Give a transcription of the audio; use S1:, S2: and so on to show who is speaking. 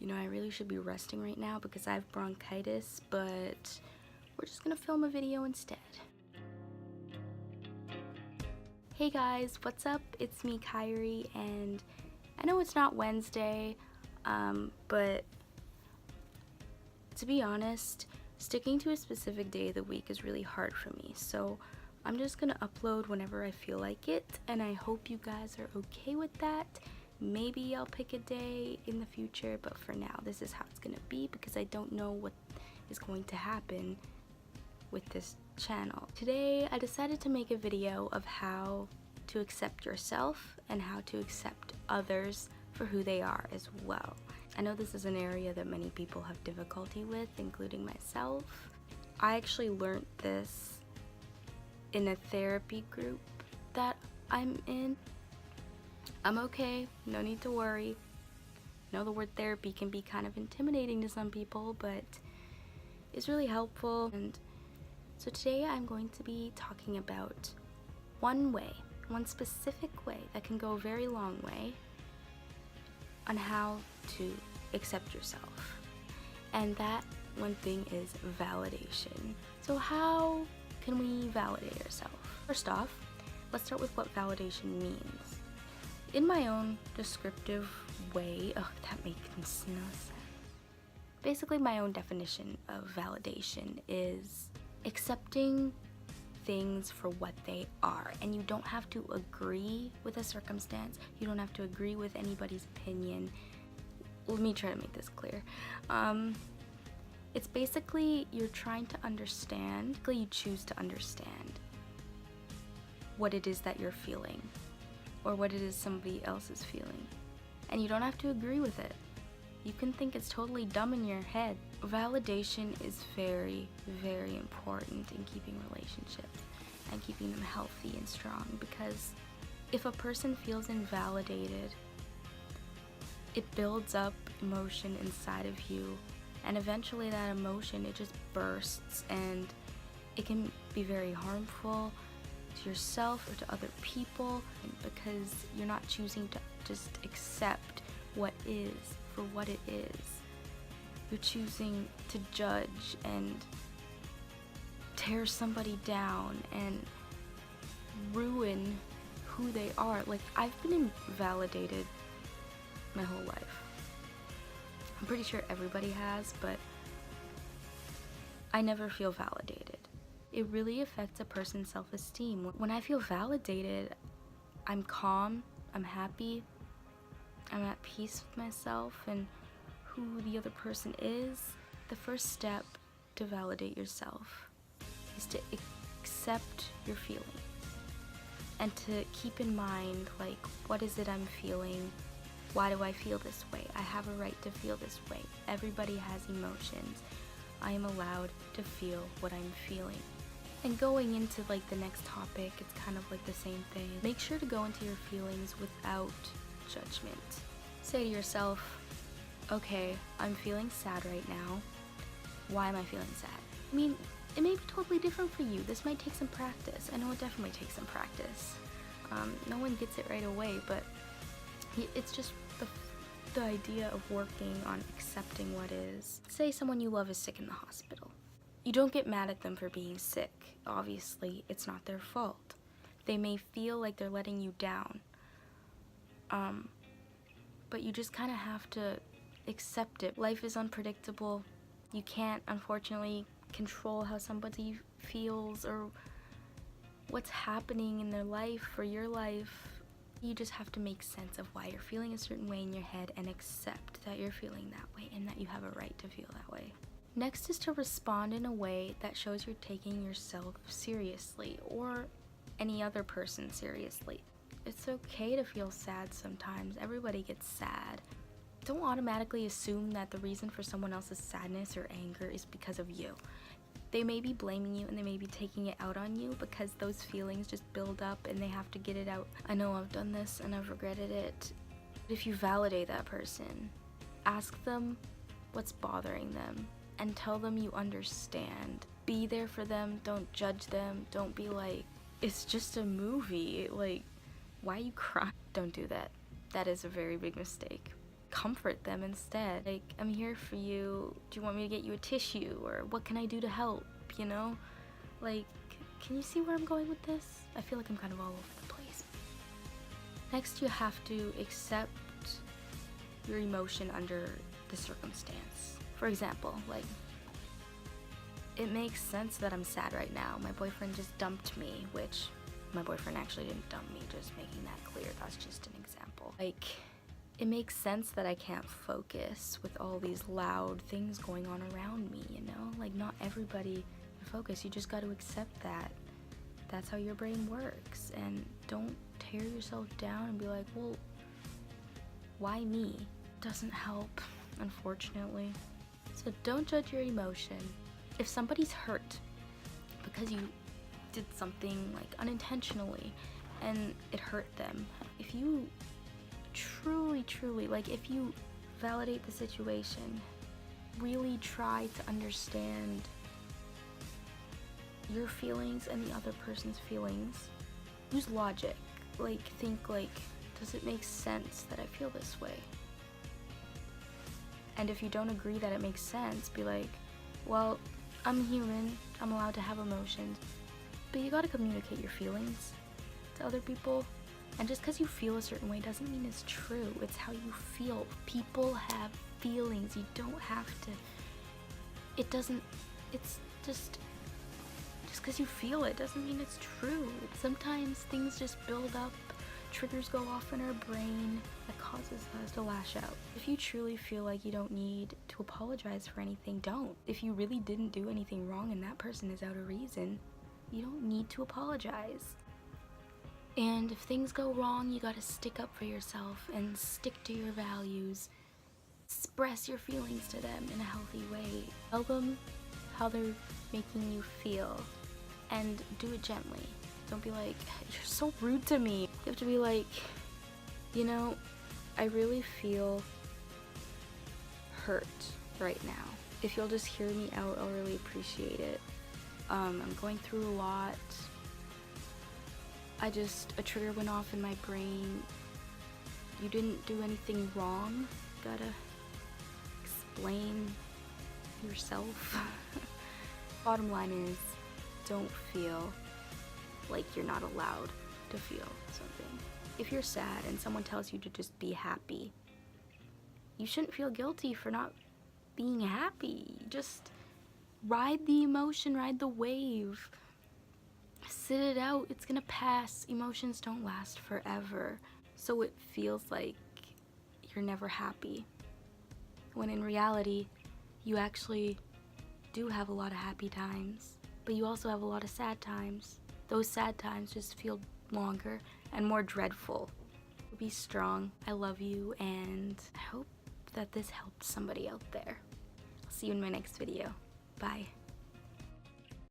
S1: You know, I really should be resting right now because I have bronchitis, but we're just gonna film a video instead. Hey guys, what's up? It's me, Kyrie, and I know it's not Wednesday, but to be honest, sticking to a specific day of the week is really hard for me. So I'm just gonna upload whenever I feel like it, and I hope you guys are okay with that. Maybe I'll pick a day in the future, but for now, this is how it's gonna be because I don't know what is going to happen with this channel. Today, I decided to make a video of how to accept yourself and how to accept others for who they are as well. I know this is an area that many people have difficulty with, including myself. I actually learned this in a therapy group that I'm in. I'm okay, no need to worry. I know the word therapy can be kind of intimidating to some people, but it's really helpful. And so today I'm going to be talking about one specific way that can go a very long way on how to accept yourself. And that one thing is validation. So how can we validate ourselves? First off, let's start with what validation means. In my own descriptive way, that makes no sense. Basically, my own definition of validation is accepting things for what they are. And you don't have to agree with a circumstance. You don't have to agree with anybody's opinion. Let me try to make this clear. It's basically you're trying to understand, you choose to understand what it is that you're feeling or what it is somebody else is feeling. And you don't have to agree with it. You can think it's totally dumb in your head. Validation is very, very important in keeping relationships and keeping them healthy and strong, because if a person feels invalidated, it builds up emotion inside of you, and eventually that emotion, it just bursts, and it can be very harmful to yourself or to other people, because you're not choosing to just accept what is for what it is. You're choosing to judge and tear somebody down and ruin who they are. Like, I've been invalidated my whole life. I'm pretty sure everybody has, but I never feel validated. It really affects a person's self-esteem. When I feel validated, I'm calm, I'm happy, I'm at peace with myself and who the other person is. The first step to validate yourself is to accept your feelings and to keep in mind, like, what is it I'm feeling? Why do I feel this way? I have a right to feel this way. Everybody has emotions. I am allowed to feel what I'm feeling. And going into like the next topic, it's kind of like the same thing. Make sure to go into your feelings without judgment. Say to yourself, okay, I'm feeling sad right now. Why am I feeling sad? I mean, it may be totally different for you. This might take some practice. I know it definitely takes some practice. No one gets it right away, but it's just the idea of working on accepting what is. Say someone you love is sick in the hospital. You don't get mad at them for being sick. Obviously, it's not their fault. They may feel like they're letting you down. But you just kind of have to accept it. Life is unpredictable. You can't, unfortunately, control how somebody feels or what's happening in their life or your life. You just have to make sense of why you're feeling a certain way in your head and accept that you're feeling that way and that you have a right to feel that way. Next is to respond in a way that shows you're taking yourself seriously or any other person seriously. It's okay to feel sad sometimes. Everybody gets sad. Don't automatically assume that the reason for someone else's sadness or anger is because of you. They may be blaming you and they may be taking it out on you because those feelings just build up and they have to get it out. I know I've done this and I've regretted it. If you validate that person, ask them what's bothering them and tell them you understand. Be there for them, don't judge them, don't be like, it's just a movie, like, why are you crying? Don't do that. That is a very big mistake. comfort them instead. Like, I'm here for you. Do you want me to get you a tissue? Or what can I do to help, you know? Like, can you see where I'm going with this? I feel like I'm kind of all over the place. Next, you have to accept your emotion under the circumstance. For example, like, it makes sense that I'm sad right now. My boyfriend just dumped me, which my boyfriend actually didn't dump me, just making that clear. That's just an example. Like, it makes sense that I can't focus with all these loud things going on around me, you know? Like, not everybody can focus. You just got to accept that. That's how your brain works. And don't tear yourself down and be like, well, why me? Doesn't help, unfortunately. So don't judge your emotion. If somebody's hurt because you did something like unintentionally and it hurt them, if you truly, like, if you validate the situation, really try to understand your feelings and the other person's feelings, use logic. Like, think like, does it make sense that I feel this way? And if you don't agree that it makes sense, be like, well, I'm human, I'm allowed to have emotions, but you gotta communicate your feelings to other people. And just because you feel a certain way doesn't mean it's true. It's how you feel. People have feelings. You don't have to, it's just because you feel it doesn't mean it's true. Sometimes things just build up, triggers go off in our brain that causes us to lash out. If you truly feel like you don't need to apologize for anything, don't. If you really didn't do anything wrong and that person is out of reason, you don't need to apologize. And if things go wrong, you gotta stick up for yourself and stick to your values. Express your feelings to them in a healthy way. Tell them how they're making you feel and do it gently. Don't be like, you're so rude to me. You have to be like, you know, I really feel hurt right now. If you'll just hear me out, I'll really appreciate it. I'm going through a lot. A trigger went off in my brain. You didn't do anything wrong. Gotta explain yourself. Bottom line is, don't feel like you're not allowed to feel something. If you're sad and someone tells you to just be happy, you shouldn't feel guilty for not being happy. Just ride the emotion, ride the wave. Sit it out, it's gonna pass. Emotions don't last forever. So it feels like you're never happy. When in reality, you actually do have a lot of happy times, but you also have a lot of sad times. Those sad times just feel longer and more dreadful. Be strong. I love you, and I hope that this helped somebody out there. I'll see you in my next video. Bye.